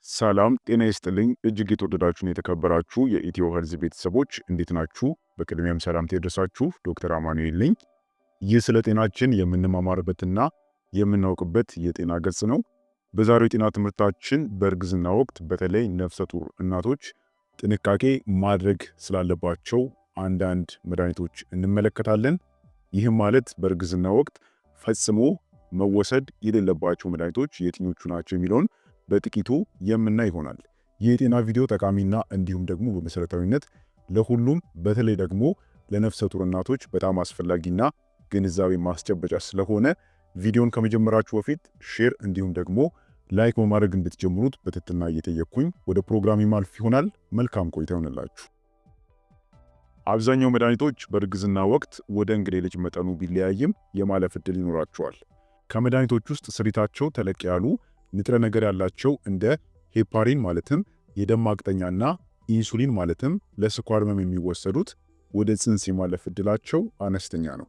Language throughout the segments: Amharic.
ሰላም ጤና ይስጥልኝ እጅግ የተወደዳችሁን የተከበራችሁ የኢትዮ ሄልዝ ቤተሰቦች እንዴት ናችሁ? በቅድሚያም ሰላምታ ይድረሳችሁ። ዶክተር አማኑኤል ነኝ። ይህ ስለ ጤናችን የምንማማርበትና የምናውቅበት የጤና ገጽ ነው። በዛሬው የጤና ትምህርታችን በእርግዝና ወቅት በተለይ ነፍሰ ጡር እናቶች ጥንቃቄ ማድረግ ስላለባቸው አንዳንድ መድኃኒቶች እንመለከታለን። ይህም ማለት በእርግዝና ወቅት ፈጽሞ መወሰድ የሌለባቸው መድኃኒቶች የትኞቹ ናቸው የሚለውን በጥቂቱ የምናይ ይሆናል። ይህ የጤና ቪዲዮ ጠቃሚና እንዲሁም ደግሞ በመሰረታዊነት ለሁሉም በተለይ ደግሞ ለነፍሰ ጡር እናቶች በጣም አስፈላጊና ግንዛቤ ማስጨበጫ ስለሆነ ቪዲዮን ከመጀመራችሁ በፊት ሼር እንዲሁም ደግሞ ላይክ በማድረግ እንድትጀምሩት በትህትና እየጠየቅኩኝ ወደ ፕሮግራም ማልፍ ይሆናል። መልካም ቆይታ ይሆንላችሁ። አብዛኛው መድኃኒቶች በእርግዝና ወቅት ወደ እንግዴ ልጅ መጠኑ ቢለያይም የማለፍ ዕድል ይኖራቸዋል። ከመድኃኒቶች ውስጥ ስሪታቸው ተለቅ ያሉ ንጥረ ነገር ያላቸው እንደ ሄፓሪን ማለትም የደም ማቅጠኛና ኢንሱሊን ማለትም ለስኳር ህመም የሚወሰዱት ወደ ጽንስ የማለፍ ዕድላቸው አነስተኛ ነው።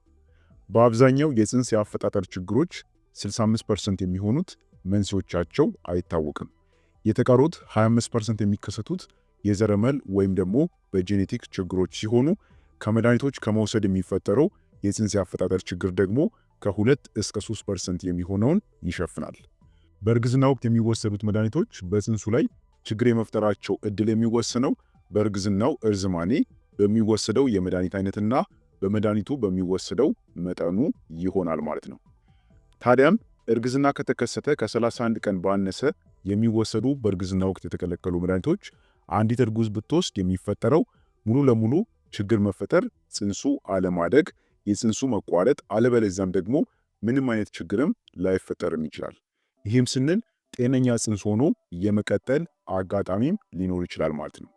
በአብዛኛው የጽንስ የአፈጣጠር ችግሮች 65% የሚሆኑት መንስኤዎቻቸው አይታወቅም። የተቀሩት 25% የሚከሰቱት የዘረመል ወይም ደግሞ በጄኔቲክ ችግሮች ሲሆኑ ከመድኃኒቶች ከመውሰድ የሚፈጠረው የጽንስ የአፈጣጠር ችግር ደግሞ ከ2 እስከ 3% የሚሆነውን ይሸፍናል። በእርግዝና ወቅት የሚወሰዱት መድኃኒቶች በጽንሱ ላይ ችግር የመፍጠራቸው ዕድል የሚወሰነው በእርግዝናው እርዝማኔ፣ በሚወሰደው የመድኃኒት አይነትና በመድኃኒቱ በሚወሰደው መጠኑ ይሆናል ማለት ነው። ታዲያም እርግዝና ከተከሰተ ከ31 ቀን ባነሰ የሚወሰዱ በእርግዝና ወቅት የተከለከሉ መድኃኒቶች አንዲት እርጉዝ ብትወስድ የሚፈጠረው ሙሉ ለሙሉ ችግር መፈጠር፣ ጽንሱ አለማደግ፣ የጽንሱ መቋረጥ አለበለዚያም ደግሞ ምንም አይነት ችግርም ላይፈጠርም ይችላል። ይህም ስንል ጤነኛ ጽንስ ሆኖ የመቀጠል አጋጣሚም ሊኖር ይችላል ማለት ነው።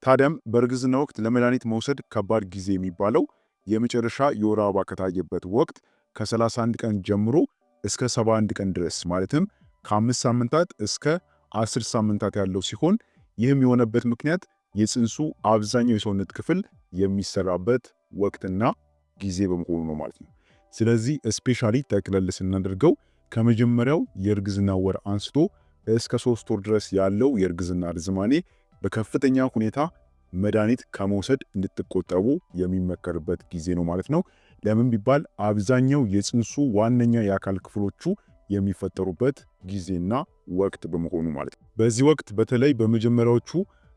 ታዲያም በእርግዝና ወቅት ለመድኃኒት መውሰድ ከባድ ጊዜ የሚባለው የመጨረሻ የወር አበባ ከታየበት ወቅት ከ31 ቀን ጀምሮ እስከ 71 ቀን ድረስ ማለትም ከ5 ሳምንታት እስከ 10 ሳምንታት ያለው ሲሆን ይህም የሆነበት ምክንያት የጽንሱ አብዛኛው የሰውነት ክፍል የሚሰራበት ወቅትና ጊዜ በመሆኑ ነው ማለት ነው። ስለዚህ ስፔሻሊ ጠቅለል ስናደርገው ከመጀመሪያው የእርግዝና ወር አንስቶ እስከ 3 ወር ድረስ ያለው የእርግዝና ርዝማኔ በከፍተኛ ሁኔታ መድኃኒት ከመውሰድ እንድትቆጠቡ የሚመከርበት ጊዜ ነው ማለት ነው። ለምን ቢባል አብዛኛው የጽንሱ ዋነኛ የአካል ክፍሎቹ የሚፈጠሩበት ጊዜና ወቅት በመሆኑ ማለት ነው። በዚህ ወቅት በተለይ በመጀመሪያዎቹ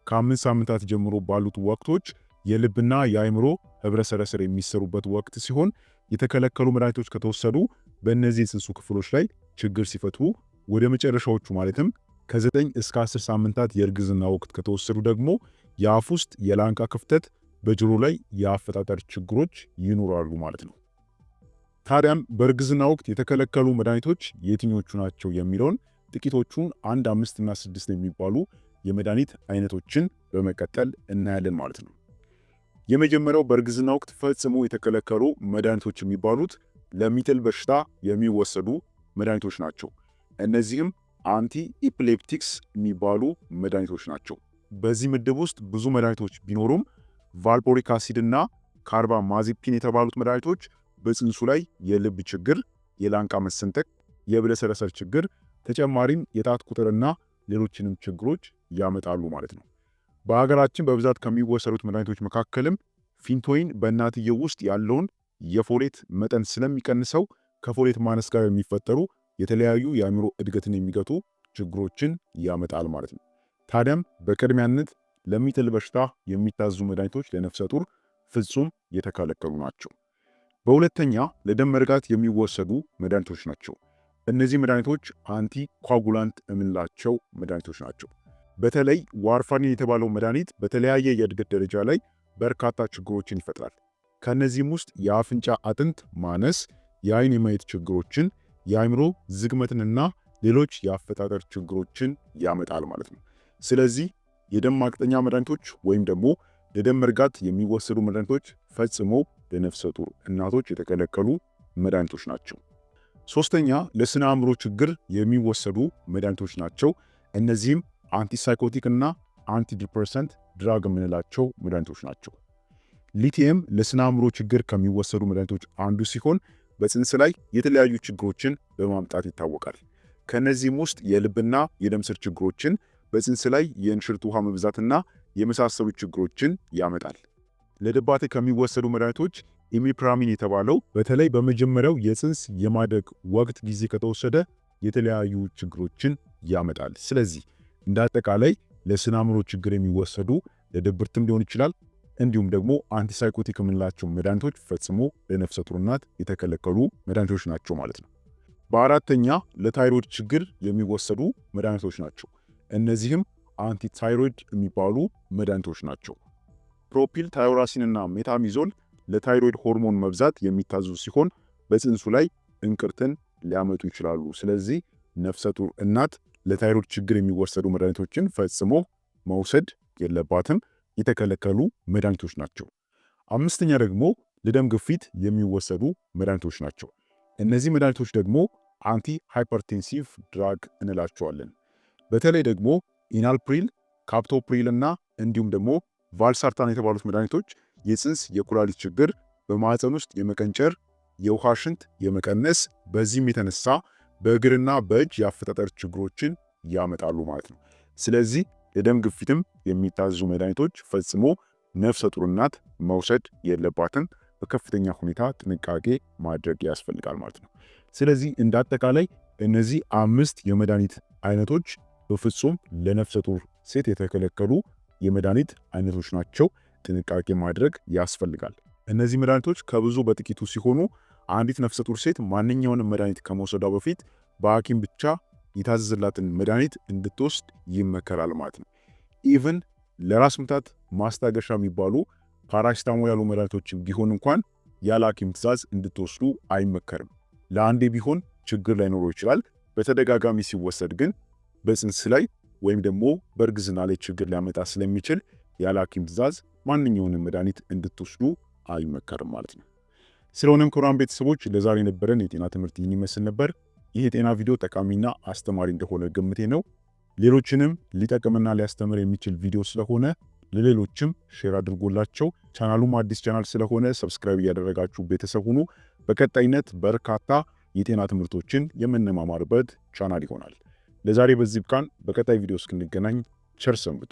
ከ5 ሳምንታት ጀምሮ ባሉት ወቅቶች የልብና የአእምሮ ህብረ ሰረሰር የሚሰሩበት ወቅት ሲሆን የተከለከሉ መድኃኒቶች ከተወሰዱ በእነዚህ የጽንሱ ክፍሎች ላይ ችግር ሲፈጥሩ ወደ መጨረሻዎቹ ማለትም ከ9 እስከ 10 ሳምንታት የእርግዝና ወቅት ከተወሰዱ ደግሞ የአፍ ውስጥ የላንቃ ክፍተት፣ በጆሮ ላይ የአፈጣጠር ችግሮች ይኖራሉ ማለት ነው። ታዲያም በእርግዝና ወቅት የተከለከሉ መድኃኒቶች የትኞቹ ናቸው የሚለውን ጥቂቶቹን 1፣ 5 እና 6 የሚባሉ የመድኃኒት አይነቶችን በመቀጠል እናያለን ማለት ነው። የመጀመሪያው በእርግዝና ወቅት ፈጽሞ የተከለከሉ መድኃኒቶች የሚባሉት ለሚጥል በሽታ የሚወሰዱ መድኃኒቶች ናቸው። እነዚህም አንቲ ኢፒሌፕቲክስ የሚባሉ መድኃኒቶች ናቸው። በዚህ ምድብ ውስጥ ብዙ መድኃኒቶች ቢኖሩም ቫልፖሪክ አሲድ እና ካርባማዚፒን የተባሉት መድኃኒቶች በጽንሱ ላይ የልብ ችግር፣ የላንቃ መሰንጠቅ፣ የህብለ ሰረሰር ችግር፣ ተጨማሪም የጣት ቁጥርና ሌሎችንም ችግሮች ያመጣሉ ማለት ነው። በሀገራችን በብዛት ከሚወሰዱት መድኃኒቶች መካከልም ፊንቶይን በእናትየው ውስጥ ያለውን የፎሌት መጠን ስለሚቀንሰው ከፎሌት ማነስ ጋር የሚፈጠሩ የተለያዩ የአእምሮ እድገትን የሚገቱ ችግሮችን ያመጣል ማለት ነው። ታዲያም በቅድሚያነት ለሚጥል በሽታ የሚታዙ መድኃኒቶች ለነፍሰ ጡር ፍጹም የተከለከሉ ናቸው። በሁለተኛ ለደም መርጋት የሚወሰዱ መድኃኒቶች ናቸው። እነዚህ መድኃኒቶች አንቲ ኳጉላንት የምንላቸው መድኃኒቶች ናቸው። በተለይ ዋርፋሪን የተባለው መድኃኒት በተለያየ የእድገት ደረጃ ላይ በርካታ ችግሮችን ይፈጥራል። ከነዚህም ውስጥ የአፍንጫ አጥንት ማነስ፣ የአይን የማየት ችግሮችን፣ የአእምሮ ዝግመትንና ሌሎች የአፈጣጠር ችግሮችን ያመጣል ማለት ነው። ስለዚህ የደም ማቅጠኛ መድኃኒቶች ወይም ደግሞ ለደም መርጋት የሚወሰዱ መድኃኒቶች ፈጽሞ ለነፍሰ ጡር እናቶች የተከለከሉ መድኃኒቶች ናቸው። ሶስተኛ ለስነ አእምሮ ችግር የሚወሰዱ መድኃኒቶች ናቸው። እነዚህም አንቲሳይኮቲክ እና አንቲዲፕሬሰንት ድራግ የምንላቸው መድኃኒቶች ናቸው። ሊቲየም ለስነ አእምሮ ችግር ከሚወሰዱ መድኃኒቶች አንዱ ሲሆን በጽንስ ላይ የተለያዩ ችግሮችን በማምጣት ይታወቃል። ከነዚህም ውስጥ የልብና የደም ስር ችግሮችን በጽንስ ላይ የእንሽርት ውሃ መብዛትና የመሳሰሉ ችግሮችን ያመጣል። ለድባቴ ከሚወሰዱ መድኃኒቶች ኢሚፕራሚን የተባለው በተለይ በመጀመሪያው የጽንስ የማደግ ወቅት ጊዜ ከተወሰደ የተለያዩ ችግሮችን ያመጣል። ስለዚህ እንደ አጠቃላይ ለስነ አእምሮ ችግር የሚወሰዱ ለድብርትም ሊሆን ይችላል እንዲሁም ደግሞ አንቲሳይኮቲክ የምንላቸው መድኃኒቶች ፈጽሞ ለነፍሰ ጡር እናት የተከለከሉ መድኃኒቶች ናቸው ማለት ነው። በአራተኛ ለታይሮይድ ችግር የሚወሰዱ መድኃኒቶች ናቸው። እነዚህም አንቲታይሮይድ የሚባሉ መድኃኒቶች ናቸው። ፕሮፒል ታይሮሲንና ሜታሚዞል ለታይሮይድ ሆርሞን መብዛት የሚታዙ ሲሆን በጽንሱ ላይ እንቅርትን ሊያመጡ ይችላሉ። ስለዚህ ነፍሰ ጡር እናት ለታይሮይድ ችግር የሚወሰዱ መድኃኒቶችን ፈጽሞ መውሰድ የለባትም፣ የተከለከሉ መድኃኒቶች ናቸው። አምስተኛ ደግሞ ለደም ግፊት የሚወሰዱ መድኃኒቶች ናቸው። እነዚህ መድኃኒቶች ደግሞ አንቲ ሃይፐርቴንሲቭ ድራግ እንላቸዋለን። በተለይ ደግሞ ኢናልፕሪል፣ ካፕቶፕሪል እና እንዲሁም ደግሞ ቫልሳርታን የተባሉት መድኃኒቶች የጽንስ የኩላሊት ችግር፣ በማህፀን ውስጥ የመቀንጨር፣ የውሃ ሽንት የመቀነስ በዚህም የተነሳ በእግርና በእጅ የአፈጣጠር ችግሮችን ያመጣሉ ማለት ነው። ስለዚህ ለደም ግፊትም የሚታዙ መድኃኒቶች ፈጽሞ ነፍሰ ጡር እናት መውሰድ የለባትም። በከፍተኛ ሁኔታ ጥንቃቄ ማድረግ ያስፈልጋል ማለት ነው። ስለዚህ እንደ አጠቃላይ እነዚህ 5 የመድኃኒት አይነቶች በፍጹም ለነፍሰ ጡር ሴት የተከለከሉ የመድኃኒት አይነቶች ናቸው። ጥንቃቄ ማድረግ ያስፈልጋል። እነዚህ መድኃኒቶች ከብዙ በጥቂቱ ሲሆኑ አንዲት ነፍሰ ጡር ሴት ማንኛውንም መድኃኒት ከመውሰዷ በፊት በሐኪም ብቻ የታዘዘላትን መድኃኒት እንድትወስድ ይመከራል ማለት ነው። ኢቭን ለራስ ምታት ማስታገሻ የሚባሉ ፓራሲታሞል ያሉ መድኃኒቶችን ቢሆን እንኳን ያለ ሐኪም ትዕዛዝ እንድትወስዱ አይመከርም። ለአንዴ ቢሆን ችግር ላይኖረው ይችላል። በተደጋጋሚ ሲወሰድ ግን በጽንስ ላይ ወይም ደግሞ በእርግዝና ላይ ችግር ሊያመጣ ስለሚችል ያለ ሐኪም ትዕዛዝ ማንኛውንም መድኃኒት እንድትወስዱ አይመከርም ማለት ነው። ስለሆነም ክቡራን ቤተሰቦች ለዛሬ የነበረን የጤና ትምህርት ይህን ይመስል ነበር። ይህ የጤና ቪዲዮ ጠቃሚና አስተማሪ እንደሆነ ግምቴ ነው። ሌሎችንም ሊጠቅምና ሊያስተምር የሚችል ቪዲዮ ስለሆነ ለሌሎችም ሼር አድርጎላቸው። ቻናሉም አዲስ ቻናል ስለሆነ ሰብስክራይብ እያደረጋችሁ ቤተሰብ ሁኑ። በቀጣይነት በርካታ የጤና ትምህርቶችን የምንማማርበት ቻናል ይሆናል። ለዛሬ በዚህ ብቃን። በቀጣይ ቪዲዮ እስክንገናኝ ቸር ሰንብቱ።